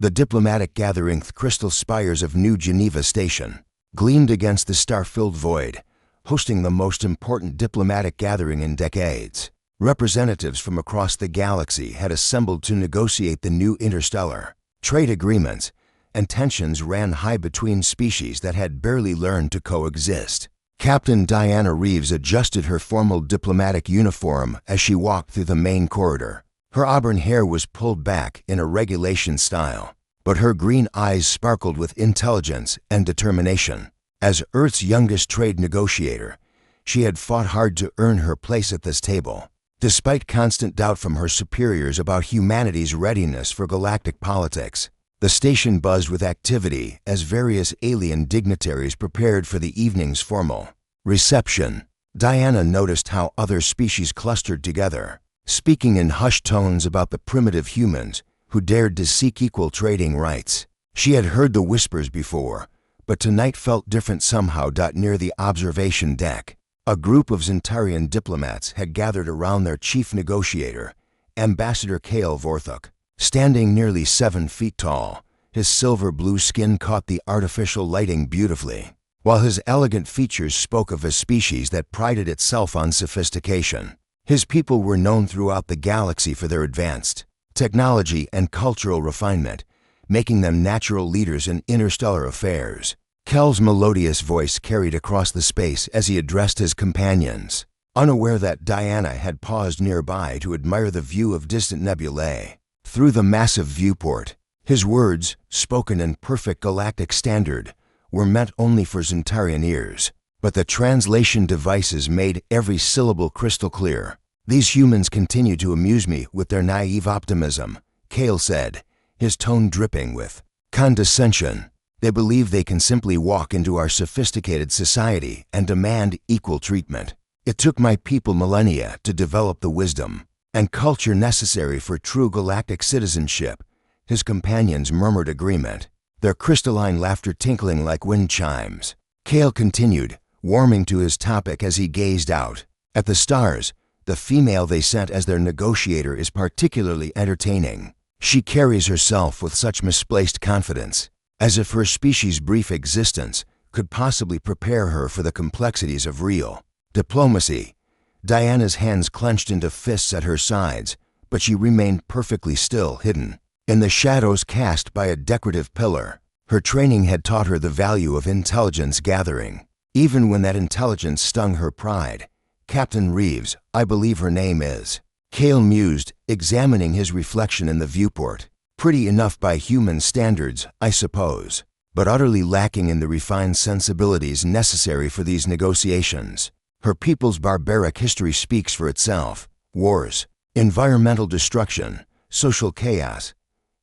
The diplomatic gathering crystal spires of New Geneva Station gleamed against the star-filled void, hosting the most important diplomatic gathering in decades. Representatives from across the galaxy had assembled to negotiate the new interstellar trade agreements, and tensions ran high between species that had barely learned to coexist. Captain Diana Reeves adjusted her formal diplomatic uniform as she walked through the main corridor. Her auburn hair was pulled back in a regulation style, but her green eyes sparkled with intelligence and determination. As Earth's youngest trade negotiator, she had fought hard to earn her place at this table. Despite constant doubt from her superiors about humanity's readiness for galactic politics, the station buzzed with activity as various alien dignitaries prepared for the evening's formal reception. Diana noticed how other species clustered together, speaking in hushed tones about the primitive humans who dared to seek equal trading rights. She had heard the whispers before, but tonight felt different somehow. Near the observation deck, a group of Zentarian diplomats had gathered around their chief negotiator, Ambassador Kale Vorthuk. Standing nearly 7 feet tall, his silver-blue skin caught the artificial lighting beautifully, while his elegant features spoke of a species that prided itself on sophistication. His people were known throughout the galaxy for their advanced technology and cultural refinement, making them natural leaders in interstellar affairs. Kel's melodious voice carried across the space as he addressed his companions, unaware that Diana had paused nearby to admire the view of distant nebulae. Through the massive viewport, his words, spoken in perfect galactic standard, were meant only for Zentarian ears, but the translation devices made every syllable crystal clear. "These humans continue to amuse me with their naive optimism," Kale said, his tone dripping with condescension. "They believe they can simply walk into our sophisticated society and demand equal treatment. It took my people millennia to develop the wisdom and culture necessary for true galactic citizenship." His companions murmured agreement, their crystalline laughter tinkling like wind chimes. Kale continued, warming to his topic as he gazed out at the stars. "The female they sent as their negotiator is particularly entertaining. She carries herself with such misplaced confidence, as if her species' brief existence could possibly prepare her for the complexities of real diplomacy." Diana's hands clenched into fists at her sides, but she remained perfectly still, hidden in the shadows cast by a decorative pillar. Her training had taught her the value of intelligence gathering, even when that intelligence stung her pride. "Captain Reeves, I believe her name is," Kale mused, examining his reflection in the viewport. "Pretty enough by human standards, I suppose, but utterly lacking in the refined sensibilities necessary for these negotiations. Her people's barbaric history speaks for itself. Wars, environmental destruction, social chaos.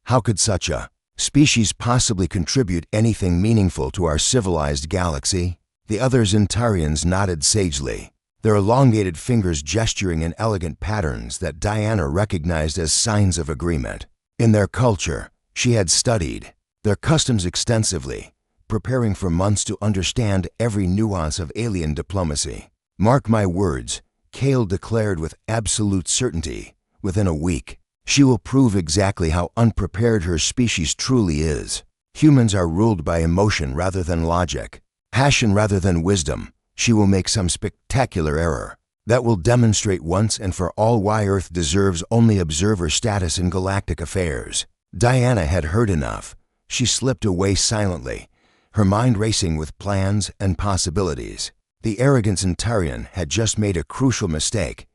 How could such a species possibly contribute anything meaningful to our civilized galaxy?" The other Zentarians nodded sagely, their elongated fingers gesturing in elegant patterns that Diana recognized as signs of agreement. In their culture, she had studied their customs extensively, preparing for months to understand every nuance of alien diplomacy. "Mark my words," Kale declared with absolute certainty, "within a week, she will prove exactly how unprepared her species truly is. Humans are ruled by emotion rather than logic, passion rather than wisdom. She will make some spectacular error that will demonstrate once and for all why Earth deserves only observer status in galactic affairs." Diana had heard enough. She slipped away silently, her mind racing with plans and possibilities. The arrogant Zentarian had just made a crucial mistake.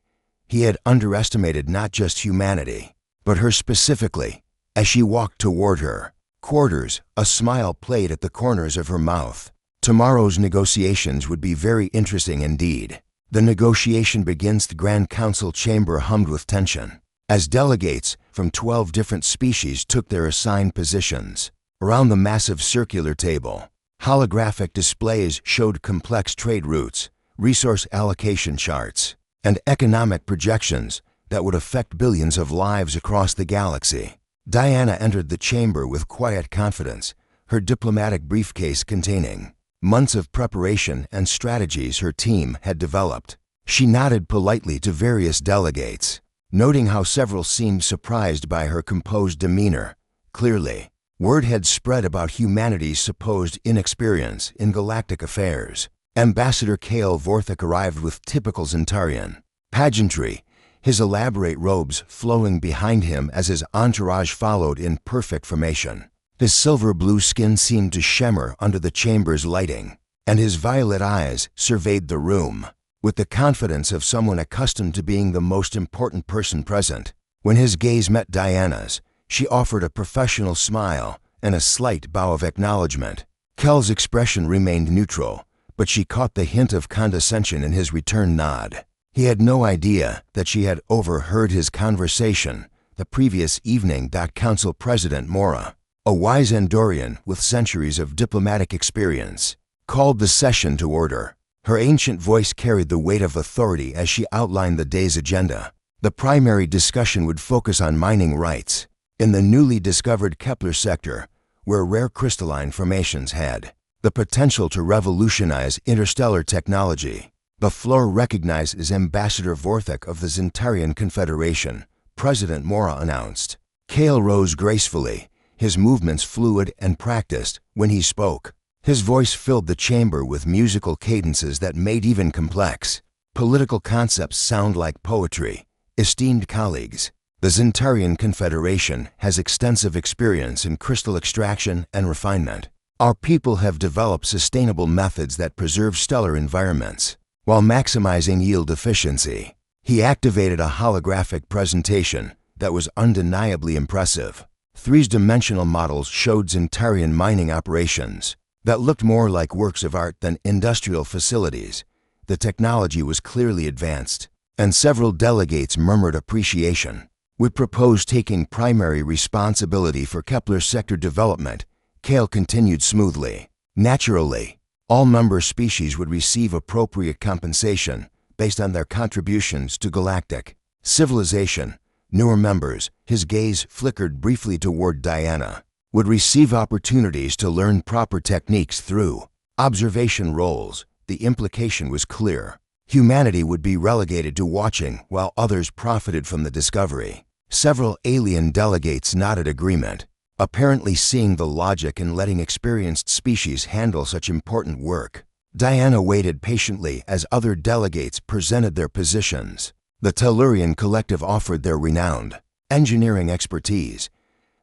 He had underestimated not just humanity, but her specifically. As she walked toward her quarters, a smile played at the corners of her mouth. Tomorrow's negotiations would be very interesting indeed. The negotiation begins. The Grand Council chamber hummed with tension, as delegates from 12 different species took their assigned positions. Around the massive circular table, holographic displays showed complex trade routes, resource allocation charts, and economic projections that would affect billions of lives across the galaxy. Diana entered the chamber with quiet confidence, her diplomatic briefcase containing months of preparation and strategies her team had developed. She nodded politely to various delegates, noting how several seemed surprised by her composed demeanor. Clearly, Word had spread about humanity's supposed inexperience in galactic affairs. Ambassador Kale Vorthik arrived with typical Zentarian pageantry, his elaborate robes flowing behind him as his entourage followed in perfect formation. His silver-blue skin seemed to shimmer under the chamber's lighting, and his violet eyes surveyed the room with the confidence of someone accustomed to being the most important person present. When his gaze met Diana's, she offered a professional smile and a slight bow of acknowledgement. Kel's expression remained neutral, but she caught the hint of condescension in his return nod. He had no idea that she had overheard his conversation the previous evening. Council President Mora, a wise Andorian with centuries of diplomatic experience, called the session to order. Her ancient voice carried the weight of authority as she outlined the day's agenda. The primary discussion would focus on mining rights in the newly discovered Kepler sector, where rare crystalline formations had the potential to revolutionize interstellar technology. The floor recognized as Ambassador Vorthik of the Zentarian Confederation, President Mora announced. Kale rose gracefully, his movements fluid and practiced. When he spoke, his voice filled the chamber with musical cadences that made even complex political concepts sound like poetry. Esteemed colleagues, the Zentarian Confederation has extensive experience in crystal extraction and refinement. Our people have developed sustainable methods that preserve stellar environments while maximizing yield efficiency. He activated a holographic presentation that was undeniably impressive. Three-dimensional models showed Zentarian mining operations that looked more like works of art than industrial facilities. The technology was clearly advanced, and several delegates murmured appreciation. We propose taking primary responsibility for Kepler sector development, Kale continued smoothly. Naturally, all member species would receive appropriate compensation based on their contributions to galactic civilization. Newer members, his gaze flickered briefly toward Diana, would receive opportunities to learn proper techniques through observation roles. The implication was clear. Humanity would be relegated to watching while others profited from the discovery. Several alien delegates nodded agreement, apparently seeing the logic in letting experienced species handle such important work. Diana waited patiently as other delegates presented their positions. The Tellurian Collective offered their renowned engineering expertise.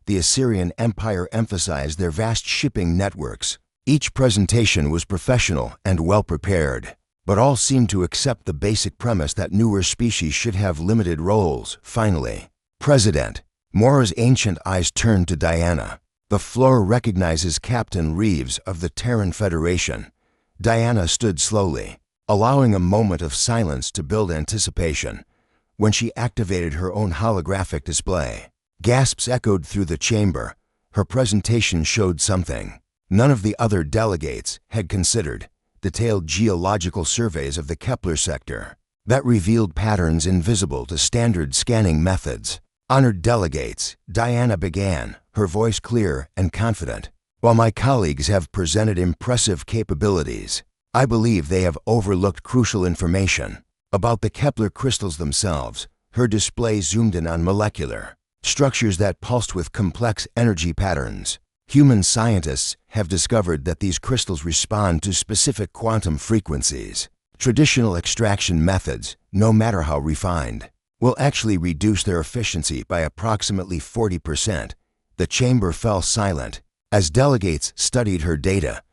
The Assyrian Empire emphasized their vast shipping networks. Each presentation was professional and well-prepared, but all seemed to accept the basic premise that newer species should have limited roles. Finally, President Mora's ancient eyes turned to Diana. The floor recognizes Captain Reeves of the Terran Federation. Diana stood slowly, allowing a moment of silence to build anticipation. When she activated her own holographic display, gasps echoed through the chamber. Her presentation showed something none of the other delegates had considered: detailed geological surveys of the Kepler sector that revealed patterns invisible to standard scanning methods. Honored delegates, Diana began, her voice clear and confident. While my colleagues have presented impressive capabilities, I believe they have overlooked crucial information about the Kepler crystals themselves. Her display zoomed in on molecular structures that pulsed with complex energy patterns. Human scientists have discovered that these crystals respond to specific quantum frequencies. Traditional extraction methods, no matter how refined, will actually reduce their efficiency by approximately 40%. The chamber fell silent as delegates studied her data.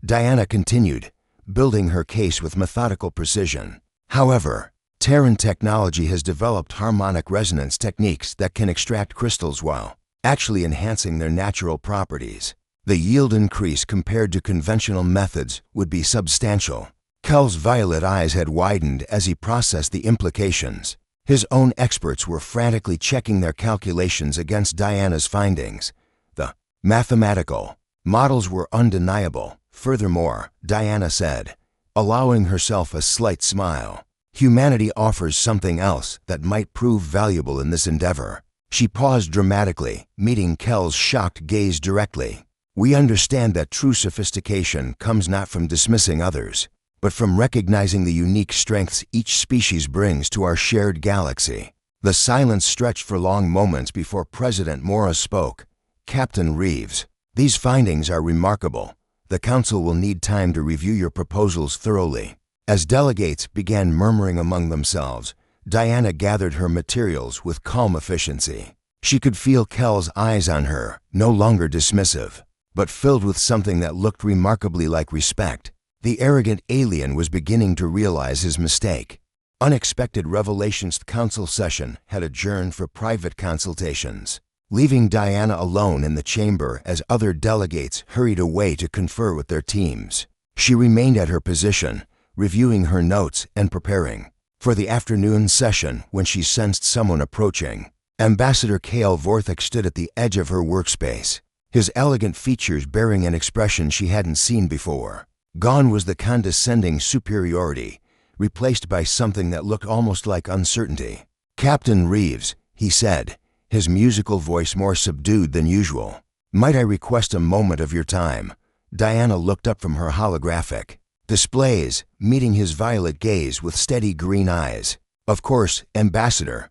Diana continued, building her case with methodical precision. However, Terran technology has developed harmonic resonance techniques that can extract crystals while actually enhancing their natural properties. The yield increase compared to conventional methods would be substantial. Kel's violet eyes had widened as he processed the implications. His own experts were frantically checking their calculations against Diana's findings. The mathematical models were undeniable. Furthermore, Diana said, allowing herself a slight smile, humanity offers something else that might prove valuable in this endeavor. She paused dramatically, meeting Kel's shocked gaze directly. We understand that true sophistication comes not from dismissing others, but from recognizing the unique strengths each species brings to our shared galaxy. The silence stretched for long moments before President Mora spoke. Captain Reeves, These findings are remarkable. The Council will need time to review your proposals thoroughly. As delegates began murmuring among themselves, Diana gathered her materials with calm efficiency. She could feel Kel's eyes on her, no longer dismissive, but filled with something that looked remarkably like respect. The arrogant alien was beginning to realize his mistake. Unexpected revelations. The council session had adjourned for private consultations, leaving Diana alone in the chamber as other delegates hurried away to confer with their teams. She remained at her position, reviewing her notes and preparing for the afternoon session when she sensed someone approaching. Ambassador Cale Vorthik stood at the edge of her workspace, his elegant features bearing an expression she hadn't seen before. Gone was the condescending superiority, replaced by something that looked almost like uncertainty. "Captain Reeves," he said, his musical voice more subdued than usual. "Might I request a moment of your time?" Diana looked up from her holographic displays, meeting his violet gaze with steady green eyes. "Of course, Ambassador.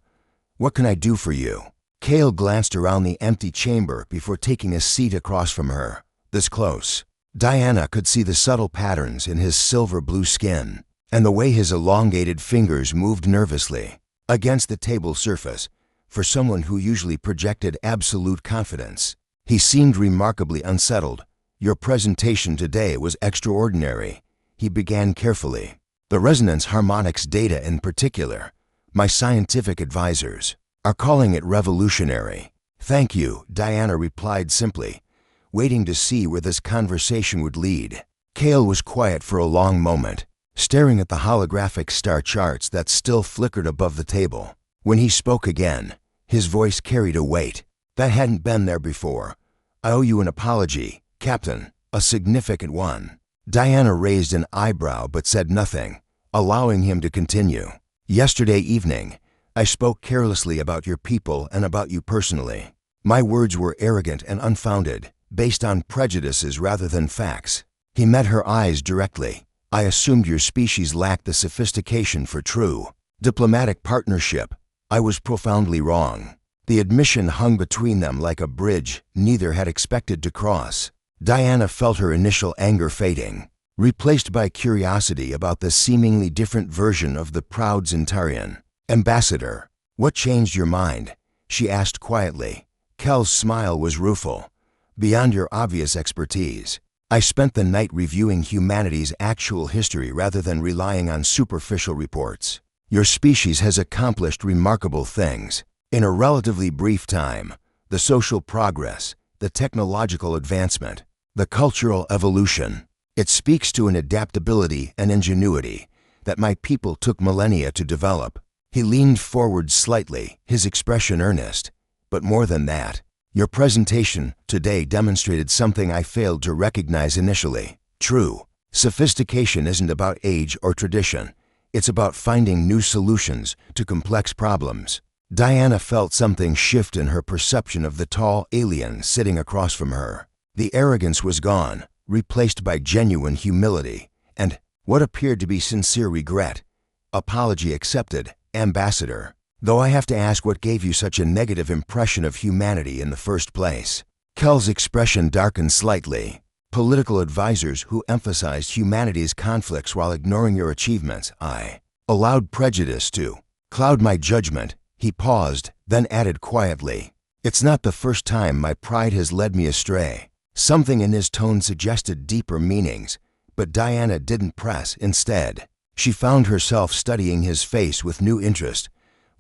What can I do for you?" Cale glanced around the empty chamber before taking a seat across from her. This close, Diana could see the subtle patterns in his silver-blue skin, and the way his elongated fingers moved nervously against the table surface. For someone who usually projected absolute confidence, he seemed remarkably unsettled. "Your presentation today was extraordinary," he began carefully. "The resonance harmonics data in particular. My scientific advisors are calling it revolutionary." "Thank you," Diana replied simply, waiting to see where this conversation would lead. Cale was quiet for a long moment, staring at the holographic star charts that still flickered above the table. When he spoke again, his voice carried a weight that hadn't been there before. "I owe you an apology, Captain, a significant one." Diana raised an eyebrow but said nothing, allowing him to continue. "Yesterday evening, I spoke carelessly about your people and about you personally. My words were arrogant and unfounded, based on prejudices rather than facts." He met her eyes directly. "I assumed your species lacked the sophistication for true diplomatic partnership. I was profoundly wrong." The admission hung between them like a bridge neither had expected to cross. Diana felt her initial anger fading, replaced by curiosity about the seemingly different version of the proud Zentarian. "Ambassador, what changed your mind?" she asked quietly. Kel's smile was rueful. "Beyond your obvious expertise, I spent the night reviewing humanity's actual history rather than relying on superficial reports. Your species has accomplished remarkable things in a relatively brief time: the social progress, the technological advancement, the cultural evolution. It speaks to an adaptability and ingenuity that my people took millennia to develop." He leaned forward slightly, his expression earnest. "But more than that, your presentation today demonstrated something I failed to recognize initially. True sophistication isn't about age or tradition. It's about finding new solutions to complex problems." Diana felt something shift in her perception of the tall alien sitting across from her. The arrogance was gone, replaced by genuine humility, and what appeared to be sincere regret. "Apology accepted, Ambassador. Though I have to ask, what gave you such a negative impression of humanity in the first place?" Kel's expression darkened slightly. "Political advisors who emphasized humanity's conflicts while ignoring your achievements. I allowed prejudice to cloud my judgment." He paused, then added quietly, "It's not the first time my pride has led me astray." Something in his tone suggested deeper meanings, but Diana didn't press. Instead, she found herself studying his face with new interest,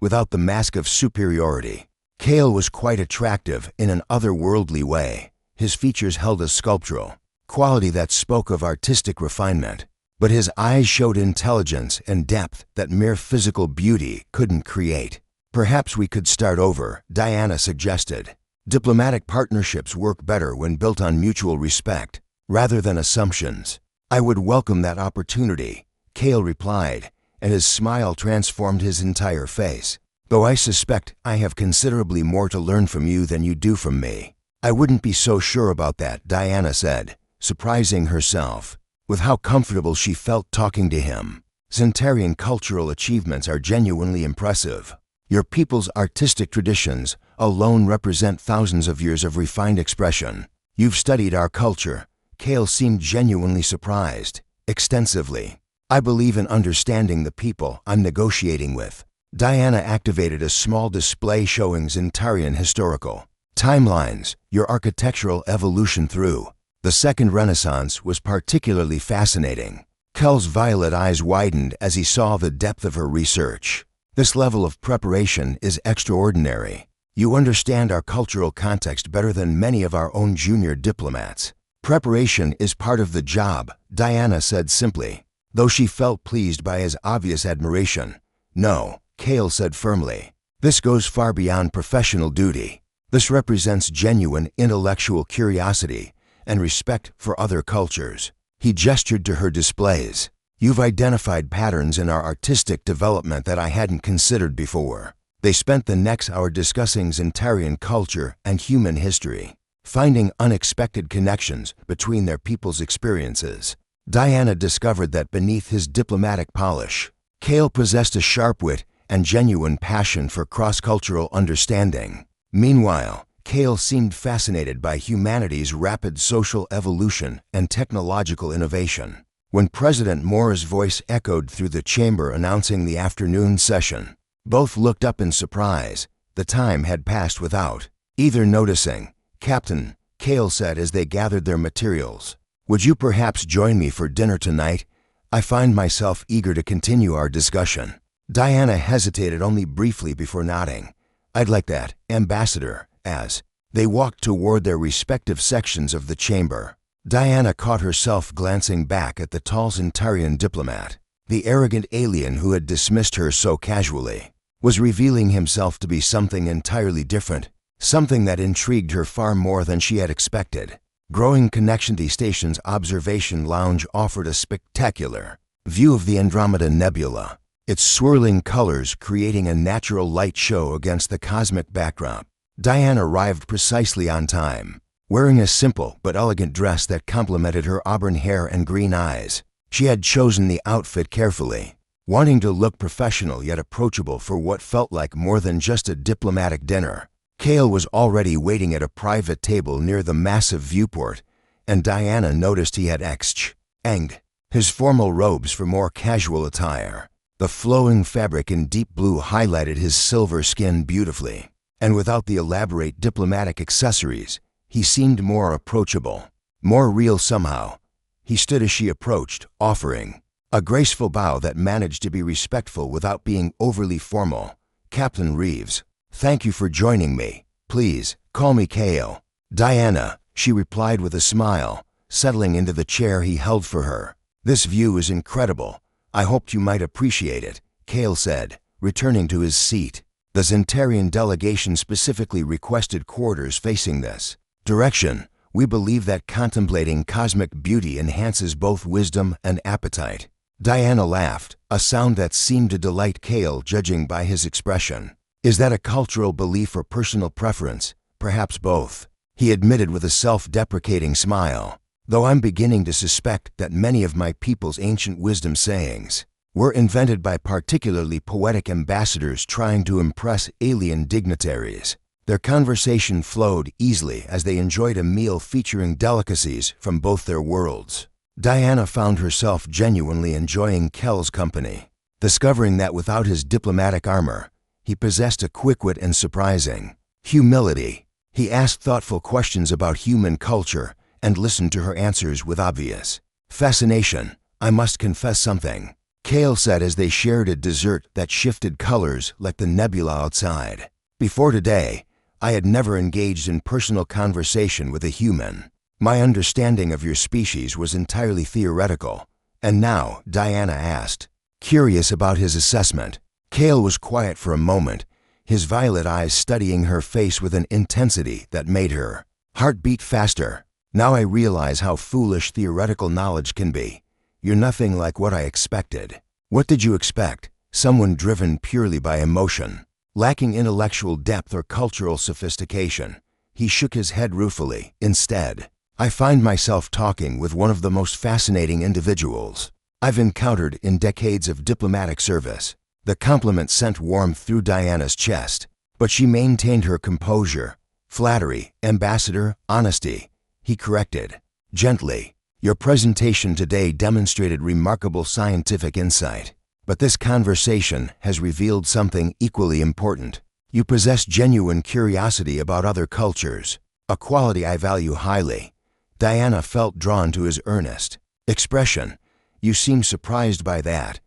without the mask of superiority. Cale was quite attractive in an otherworldly way. His features held a sculptural quality that spoke of artistic refinement, but his eyes showed intelligence and depth that mere physical beauty couldn't create. "Perhaps we could start over," Diana suggested. "Diplomatic partnerships work better when built on mutual respect, rather than assumptions." "I would welcome that opportunity," Cale replied, and his smile transformed his entire face. "Though I suspect I have considerably more to learn from you than you do from me." "I wouldn't be so sure about that," Diana said, surprising herself with how comfortable she felt talking to him. "Zentarian cultural achievements are genuinely impressive. Your people's artistic traditions alone represent thousands of years of refined expression." You've studied our culture. Kale seemed genuinely surprised. Extensively. I believe in understanding the people I'm negotiating with. Diana activated a small display showing Zentarian historical timelines, your architectural evolution through the Second Renaissance was particularly fascinating. Kel's violet eyes widened as he saw the depth of her research. This level of preparation is extraordinary. You understand our cultural context better than many of our own junior diplomats. Preparation is part of the job, Diana said simply, though she felt pleased by his obvious admiration. No, Kale said firmly. This goes far beyond professional duty. This represents genuine intellectual curiosity and respect for other cultures. He gestured to her displays. You've identified patterns in our artistic development that I hadn't considered before. They spent the next hour discussing Zentarian culture and human history, finding unexpected connections between their people's experiences. Diana discovered that beneath his diplomatic polish, Kale possessed a sharp wit and genuine passion for cross-cultural understanding. Meanwhile, Kale seemed fascinated by humanity's rapid social evolution and technological innovation. When President Moore's voice echoed through the chamber announcing the afternoon session, both looked up in surprise. The time had passed without either noticing. Captain, Kale said as they gathered their materials, would you perhaps join me for dinner tonight? I find myself eager to continue our discussion. Diana hesitated only briefly before nodding. I'd like that, Ambassador, as they walked toward their respective sections of the chamber. Diana caught herself glancing back at the tall Zentarian diplomat. The arrogant alien who had dismissed her so casually was revealing himself to be something entirely different, something that intrigued her far more than she had expected. Growing Connection Station's observation lounge offered a spectacular view of the Andromeda Nebula, its swirling colors creating a natural light show against the cosmic backdrop. Diana arrived precisely on time, wearing a simple but elegant dress that complemented her auburn hair and green eyes. She had chosen the outfit carefully, wanting to look professional yet approachable for what felt like more than just a diplomatic dinner. Kale was already waiting at a private table near the massive viewport, and Diana noticed he had exchanged his formal robes for more casual attire. The flowing fabric in deep blue highlighted his silver skin beautifully, and without the elaborate diplomatic accessories, he seemed more approachable, more real somehow. He stood as she approached, offering a graceful bow that managed to be respectful without being overly formal. Captain Reeves, thank you for joining me. Please, call me Kale. Diana, she replied with a smile, settling into the chair he held for her. This view is incredible. I hoped you might appreciate it, Kale said, returning to his seat. The Zentarian delegation specifically requested quarters facing this direction. We believe that contemplating cosmic beauty enhances both wisdom and appetite. Diana laughed, a sound that seemed to delight Kale judging by his expression. Is that a cultural belief or personal preference? Perhaps both, he admitted with a self-deprecating smile. Though I'm beginning to suspect that many of my people's ancient wisdom sayings were invented by particularly poetic ambassadors trying to impress alien dignitaries. Their conversation flowed easily as they enjoyed a meal featuring delicacies from both their worlds. Diana found herself genuinely enjoying Kel's company, discovering that without his diplomatic armor, he possessed a quick wit and surprising humility. He asked thoughtful questions about human culture and listened to her answers with obvious fascination. I must confess something, Kale said as they shared a dessert that shifted colors like the nebula outside. Before today, I had never engaged in personal conversation with a human. My understanding of your species was entirely theoretical. And now, Diana asked, curious about his assessment. Kale was quiet for a moment, his violet eyes studying her face with an intensity that made her heart beat faster. Now I realize how foolish theoretical knowledge can be. You're nothing like what I expected. What did you expect? Someone driven purely by emotion, lacking intellectual depth or cultural sophistication. He shook his head ruefully. Instead, I find myself talking with one of the most fascinating individuals I've encountered in decades of diplomatic service. The compliment sent warmth through Diana's chest, but she maintained her composure. Flattery, Ambassador, honesty. he corrected. Gently, your presentation today demonstrated remarkable scientific insight. But this conversation has revealed something equally important. You possess genuine curiosity about other cultures, a quality I value highly. Diana felt drawn to his earnest expression. You seem surprised by that.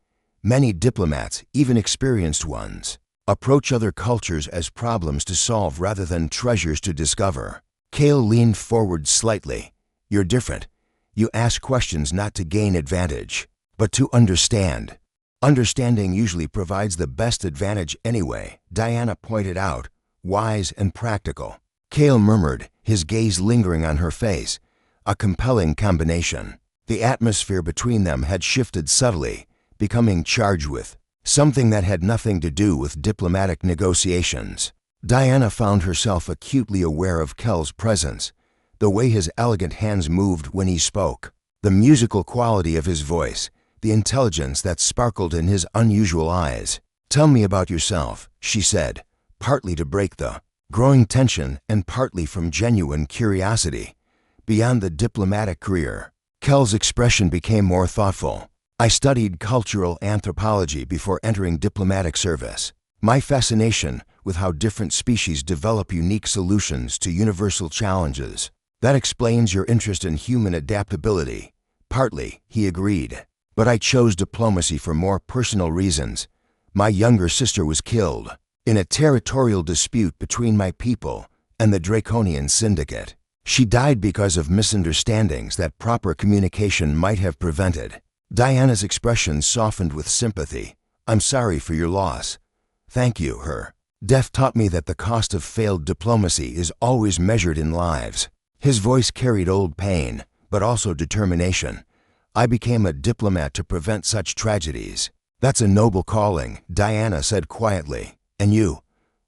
Many diplomats, even experienced ones, approach other cultures as problems to solve rather than treasures to discover. Cale leaned forward slightly. You're different. You ask questions not to gain advantage, but to understand. Understanding usually provides the best advantage anyway, Diana pointed out, wise and practical. Cale murmured, his gaze lingering on her face. A compelling combination. The atmosphere between them had shifted subtly, becoming charged with something that had nothing to do with diplomatic negotiations. Diana found herself acutely aware of Cale's presence, the way his elegant hands moved when he spoke, the musical quality of his voice, the intelligence that sparkled in his unusual eyes. Tell me about yourself, she said, partly to break the growing tension and partly from genuine curiosity. Beyond the diplomatic career, Cale's expression became more thoughtful. I studied cultural anthropology before entering diplomatic service. My fascination with how different species develop unique solutions to universal challenges. That explains your interest in human adaptability. Partly, he agreed. But I chose diplomacy for more personal reasons. My younger sister was killed in a territorial dispute between my people and the Draconian Syndicate. She died because of misunderstandings that proper communication might have prevented. Diana's expression softened with sympathy. I'm sorry for your loss. Thank you, her death taught me that the cost of failed diplomacy is always measured in lives. His voice carried old pain, but also determination. I became a diplomat to prevent such tragedies. That's a noble calling, Diana said quietly. And you?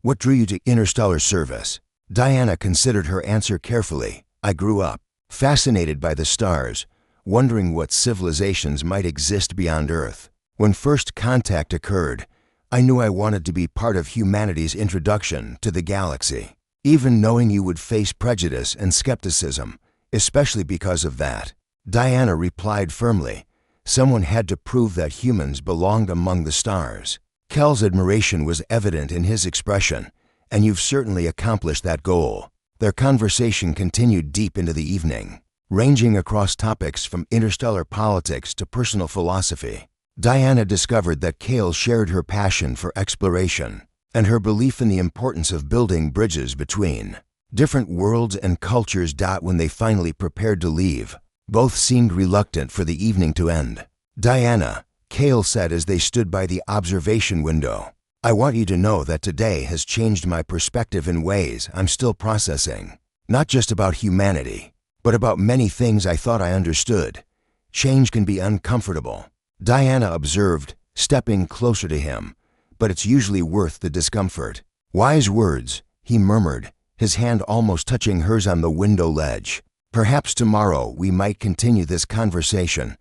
What drew you to interstellar service? Diana considered her answer carefully. I grew up fascinated by the stars, wondering what civilizations might exist beyond Earth. When first contact occurred, I knew I wanted to be part of humanity's introduction to the galaxy, even knowing you would face prejudice and skepticism, especially because of that. Diana replied firmly. Someone had to prove that humans belonged among the stars. Cale's admiration was evident in his expression, and you've certainly accomplished that goal. Their conversation continued deep into the evening, ranging across topics from interstellar politics to personal philosophy. Diana discovered that Cale shared her passion for exploration and her belief in the importance of building bridges between different worlds and cultures. When they finally prepared to leave, both seemed reluctant for the evening to end. Diana, Cale said as they stood by the observation window, I want you to know that today has changed my perspective in ways I'm still processing. Not just about humanity, but about many things I thought I understood. Change can be uncomfortable, Diana observed, stepping closer to him, but it's usually worth the discomfort. Wise words, he murmured, his hand almost touching hers on the window ledge. Perhaps tomorrow we might continue this conversation.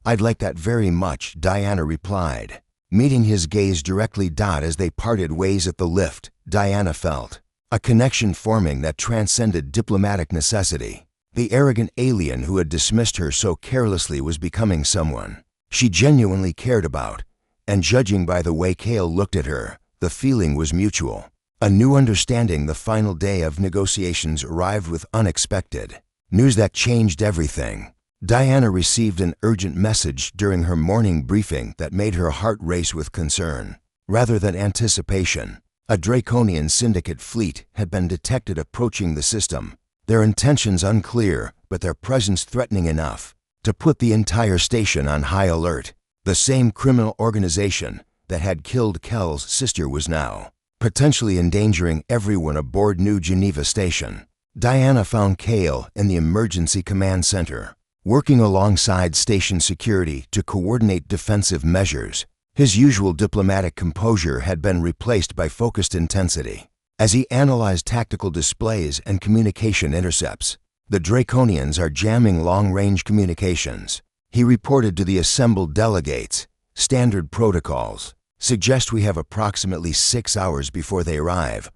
I'd like that very much, Diana replied. Meeting his gaze directly. As they parted ways at the lift, Diana felt a connection forming that transcended diplomatic necessity. The arrogant alien who had dismissed her so carelessly was becoming someone she genuinely cared about, and judging by the way Cale looked at her, the feeling was mutual. A new understanding. The final day of negotiations arrived with unexpected news that changed everything. Diana received an urgent message during her morning briefing that made her heart race with concern, rather than anticipation. A Draconian Syndicate fleet had been detected approaching the system, their intentions unclear, but their presence threatening enough to put the entire station on high alert. The same criminal organization that had killed Cale's sister was now potentially endangering everyone aboard New Geneva Station. Diana found Cale in the Emergency Command Center, working alongside station security to coordinate defensive measures. His usual diplomatic composure had been replaced by focused intensity. As he analyzed tactical displays and communication intercepts, the Draconians are jamming long-range communications, he reported to the assembled delegates. Standard protocols suggest we have approximately 6 hours before they arrive.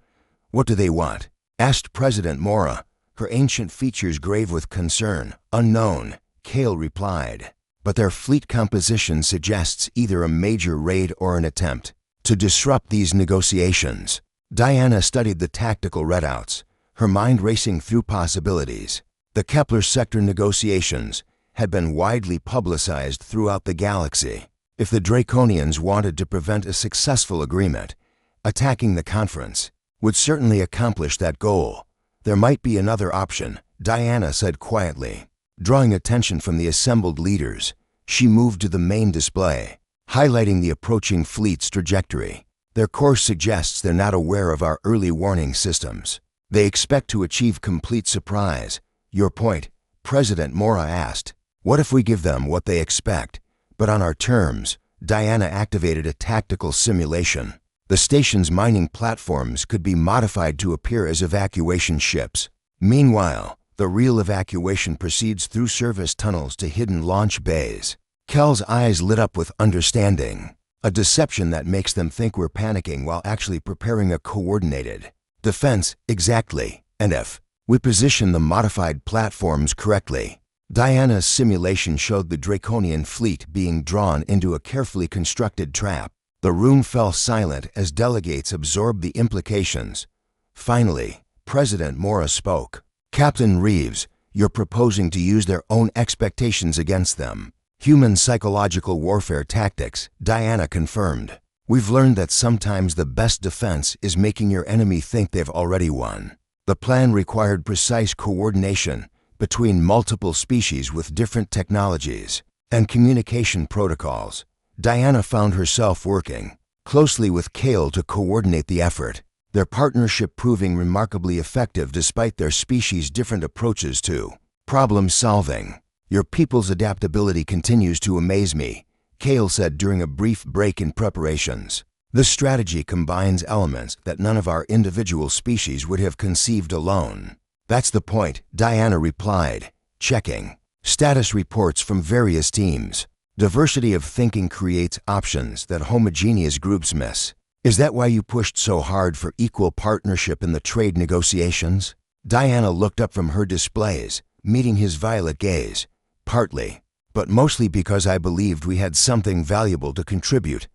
What do they want? Asked President Mora, her ancient features grave with concern. Unknown, Kale replied. But their fleet composition suggests either a major raid or an attempt to disrupt these negotiations. Diana studied the tactical readouts, her mind racing through possibilities. The Kepler sector negotiations had been widely publicized throughout the galaxy. If the Draconians wanted to prevent a successful agreement, attacking the conference would certainly accomplish that goal. There might be another option, Diana said quietly. Drawing attention from the assembled leaders, she moved to the main display, highlighting the approaching fleet's trajectory. Their course suggests they're not aware of our early warning systems. They expect to achieve complete surprise. Your point, President Mora asked. What if we give them what they expect, but on our terms? Diana activated a tactical simulation. The station's mining platforms could be modified to appear as evacuation ships. Meanwhile, the real evacuation proceeds through service tunnels to hidden launch bays. Kel's eyes lit up with understanding. A deception that makes them think we're panicking while actually preparing a coordinated defense. Exactly. And if we position the modified platforms correctly. Diana's simulation showed the Draconian fleet being drawn into a carefully constructed trap. The room fell silent as delegates absorbed the implications. Finally, President Mora spoke. Captain Reeves, you're proposing to use their own expectations against them. Human psychological warfare tactics, Diana confirmed. We've learned that sometimes the best defense is making your enemy think they've already won. The plan required precise coordination between multiple species with different technologies and communication protocols. Diana found herself working closely with Kale to coordinate the effort, their partnership proving remarkably effective despite their species' different approaches to problem solving. Your people's adaptability continues to amaze me, Kale said during a brief break in preparations. This strategy combines elements that none of our individual species would have conceived alone. That's the point, Diana replied, checking status reports from various teams. Diversity of thinking creates options that homogeneous groups miss. Is that why you pushed so hard for equal partnership in the trade negotiations? Diana looked up from her displays, meeting his violet gaze. Partly, but mostly because I believed we had something valuable to contribute.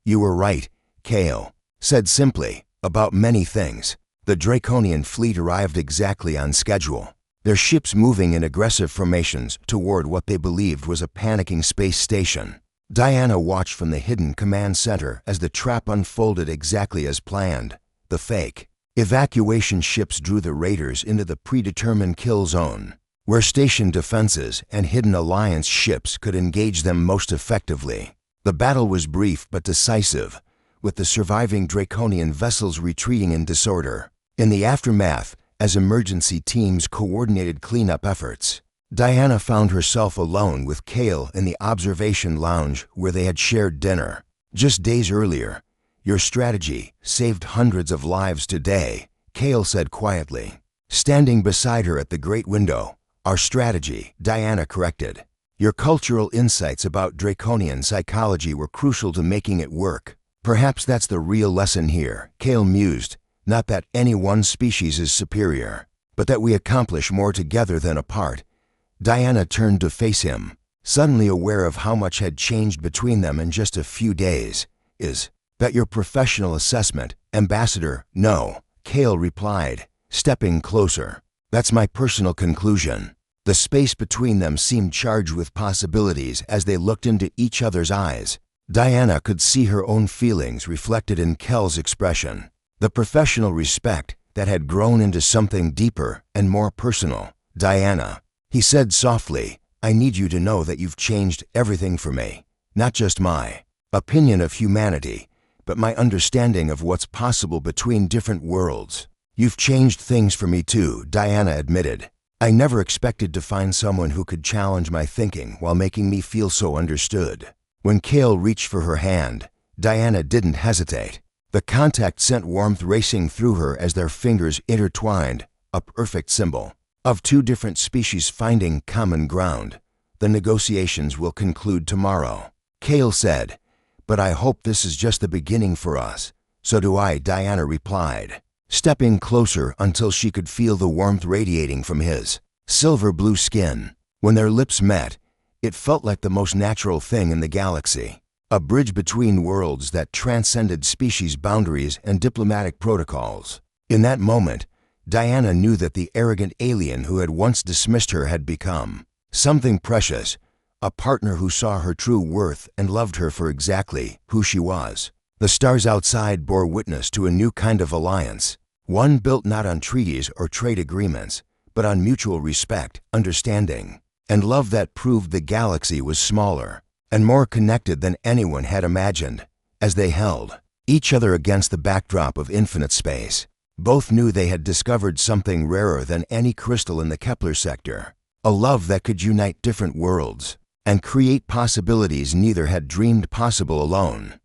You were right, Kale said simply, about many things. The Draconian fleet arrived exactly on schedule, their ships moving in aggressive formations toward what they believed was a panicking space station. Diana watched from the hidden command center as the trap unfolded exactly as planned. The fake evacuation ships drew the raiders into the predetermined kill zone, where stationed defenses and hidden alliance ships could engage them most effectively. The battle was brief but decisive, with the surviving Draconian vessels retreating in disorder. In the aftermath, as emergency teams coordinated cleanup efforts, Diana found herself alone with Kale in the observation lounge where they had shared dinner. Just days earlier, your strategy saved hundreds of lives today, Kale said quietly. Standing beside her at the great window, our strategy, Diana corrected. Your cultural insights about Draconian psychology were crucial to making it work. Perhaps that's the real lesson here, Kale mused. Not that any one species is superior, but that we accomplish more together than apart. Diana turned to face him, suddenly aware of how much had changed between them in just a few days. Is that your professional assessment, Ambassador? No, Kale replied, stepping closer. That's my personal conclusion. The space between them seemed charged with possibilities as they looked into each other's eyes. Diana could see her own feelings reflected in Kel's expression. The professional respect that had grown into something deeper and more personal. Diana, he said softly, I need you to know that you've changed everything for me. Not just my opinion of humanity, but my understanding of what's possible between different worlds. You've changed things for me too, Diana admitted. I never expected to find someone who could challenge my thinking while making me feel so understood. When Kale reached for her hand, Diana didn't hesitate. The contact sent warmth racing through her as their fingers intertwined, a perfect symbol of two different species finding common ground. The negotiations will conclude tomorrow, Kale said, but I hope this is just the beginning for us. So do I, Diana replied. stepping closer until she could feel the warmth radiating from his silver blue skin. When their lips met, it felt like the most natural thing in the galaxy, a bridge between worlds that transcended species boundaries and diplomatic protocols. In that moment, Diana knew that the arrogant alien who had once dismissed her had become something precious, a partner who saw her true worth and loved her for exactly who she was. The stars outside bore witness to a new kind of alliance, one built not on treaties or trade agreements, but on mutual respect, understanding, and love that proved the galaxy was smaller and more connected than anyone had imagined. As they held each other against the backdrop of infinite space, both knew they had discovered something rarer than any crystal in the Kepler sector, a love that could unite different worlds and create possibilities neither had dreamed possible alone.